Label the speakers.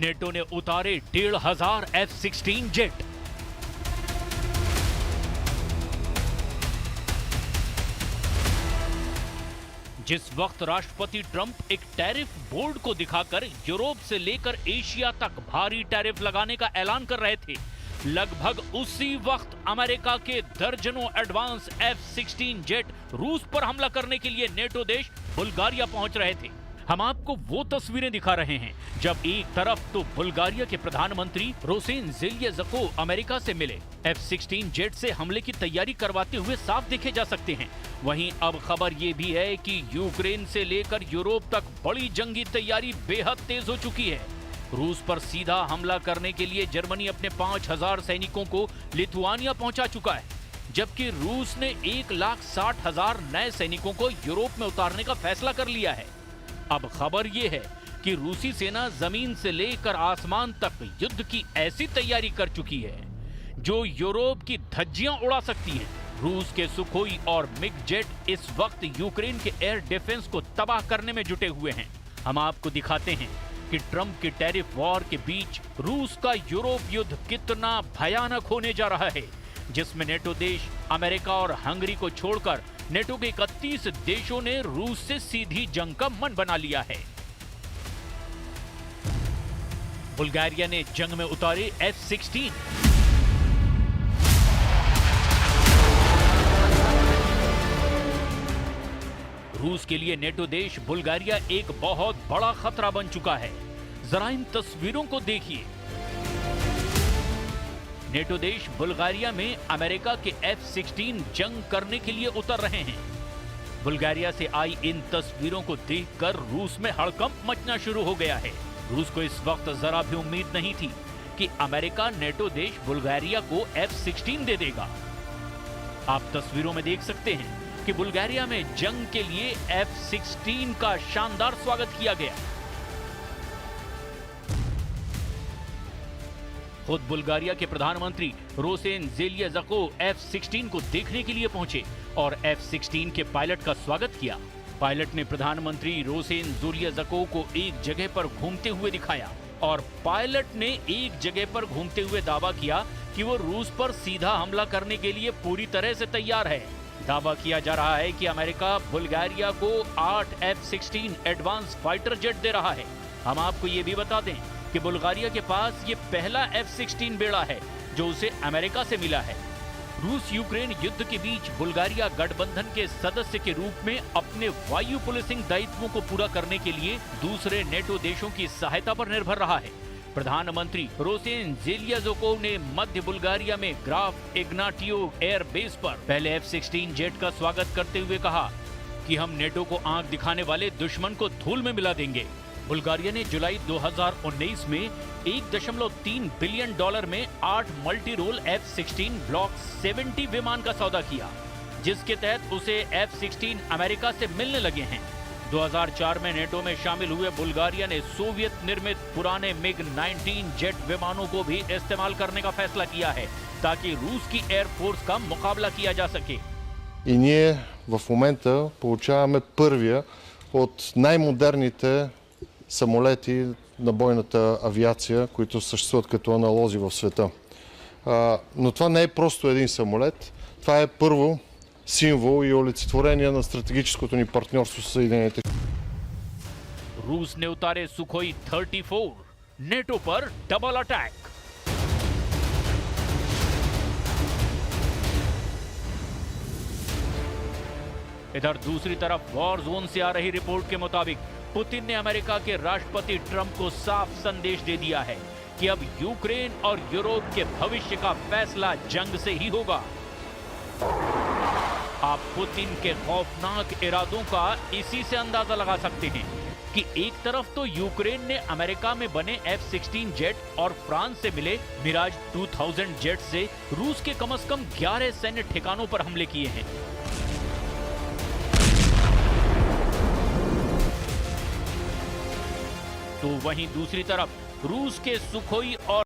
Speaker 1: NATO ने उतारे 1,500 F-16 jet. जिस वक्त राष्ट्रपति ट्रंप एक टैरिफ बोर्ड को दिखाकर यूरोप से लेकर एशिया तक भारी टैरिफ लगाने का ऐलान कर रहे थे, लगभग उसी वक्त अमेरिका के दर्जनों एडवांस F-16 जेट रूस पर हमला करने के लिए नेटो देश बुल्गारिया पहुंच रहे थे। हम आपको वो तस्वीरें दिखा रहे हैं जब एक तरफ तो बुल्गारिया के प्रधानमंत्री रोसेन ज़ेलेज़्को अमेरिका से मिले, F-16 जेट से हमले की तैयारी करवाते हुए साफ देखे जा सकते हैं। वहीं अब खबर ये भी है कि यूक्रेन से लेकर यूरोप तक बड़ी जंगी तैयारी बेहद तेज हो चुकी है। रूस पर सीधा हमला करने के लिए जर्मनी अपने 5,000 सैनिकों को लिथुआनिया पहुंचा चुका है, जबकि रूस ने 1,60,000 नए सैनिकों को यूरोप में उतारने का फैसला कर लिया है। अब खबर यह है कि रूसी सेना जमीन से लेकर आसमान तक युद्ध की ऐसी तैयारी कर चुकी है जो यूरोप की धज्जियां उड़ा सकती हैं। रूस के सुखोई और मिग जेट इस वक्त यूक्रेन के एयर डिफेंस को तबाह करने में जुटे हुए हैं। हम आपको दिखाते हैं कि ट्रंप की टैरिफ वॉर के बीच रूस का यूरोप युद्ध कितना भयानक होने जा रहा है, जिसमें नेटो देश अमेरिका और हंगरी को छोड़कर नेटो के 31 देशों ने रूस से सीधी जंग का मन बना लिया है। बुल्गारिया ने जंग में उतारे F-16। रूस के लिए नेटो देश बुल्गारिया एक बहुत बड़ा खतरा बन चुका है। जरा इन तस्वीरों को देखिए। नेटो देश बुल्गारिया में अमेरिका के F-16 जंग करने के लिए उतर रहे हैं। बुल्गारिया से आई इन तस्वीरों को देखकर रूस में हड़कंप मचना शुरू हो गया है। रूस को इस वक्त जरा भी उम्मीद नहीं थी कि अमेरिका नेटो देश बुल्गारिया को F-16 दे देगा। आप तस्वीरों में देख सकते हैं कि बुल्गारिया में जंग के लिए F-16 का शानदार स्वागत किया गया। खुद बुल्गारिया के प्रधानमंत्री रोसेन ज़ेलेज़्को F-16 को देखने के लिए पहुंचे और F-16 के पायलट का स्वागत किया। पायलट ने प्रधानमंत्री रोसेन ज़ेलेज़्को को एक जगह पर घूमते हुए दिखाया और पायलट ने एक जगह पर घूमते हुए दावा किया कि वो रूस पर सीधा हमला करने के लिए पूरी तरह से तैयार है। दावा किया जा रहा है कि अमेरिका बुल्गारिया को 8 F-16 एडवांस फाइटर जेट दे रहा है। हम आपको ये भी बता दें कि बुल्गारिया के पास ये पहला F-16 बेड़ा है जो उसे अमेरिका से मिला है। रूस यूक्रेन युद्ध के बीच बुल्गारिया गठबंधन के सदस्य के रूप में अपने वायु पुलिसिंग दायित्वों को पूरा करने के लिए दूसरे नेटो देशों की सहायता पर निर्भर रहा है। प्रधानमंत्री रोसेन ज़ेलेज़्को ने मध्य बुल्गारिया में ग्राफ इग्नाटियो एयर बेस पर पहले F-16 जेट का स्वागत करते हुए कहा कि हम नेटो को आंख दिखाने वाले दुश्मन को धूल में मिला देंगे। बुल्गारिया ने जुलाई 2019 में $1.3 बिलियन में 8 मल्टी रोल F-16 ब्लॉक 70 विमान का सौदा किया, जिसके तहत उसे F-16 अमेरिका से मिलने लगे हैं। 2004 में नेटो में शामिल हुए बुल्गारिया ने सोवियत निर्मित पुराने MiG-19 जेट विमानों को भी इस्तेमाल करने का फैसला किया है ताकि रूस की एयरफोर्स का मुकाबला किया जा सके।
Speaker 2: И ние в момента получаваме първия от най-модерните самолети на бойната авиация, които съществуват като аналози в света. Но това не е просто един самолет. Това е първо символ и олицетворение на стратегическото ни партньорство с Съединените.
Speaker 1: रूस ने उतारे सुखोई 34, नेटो पर डबल अटैक। इधर दूसरी तरफ वॉर जोन से आ रही रिपोर्ट के मुताबिक पुतिन ने अमेरिका के राष्ट्रपति ट्रंप को साफ संदेश दे दिया है कि अब यूक्रेन और यूरोप के भविष्य का फैसला जंग से ही होगा। आप पुतिन के खौफनाक इरादों का इसी से अंदाजा लगा सकते हैं कि एक तरफ तो यूक्रेन ने अमेरिका में बने F-16 जेट और फ्रांस से मिले मिराज 2000 जेट से रूस के कम से कम 11 सैन्य ठिकानों पर हमले किए हैं। तो वहीं दूसरी तरफ रूस के सुखोई और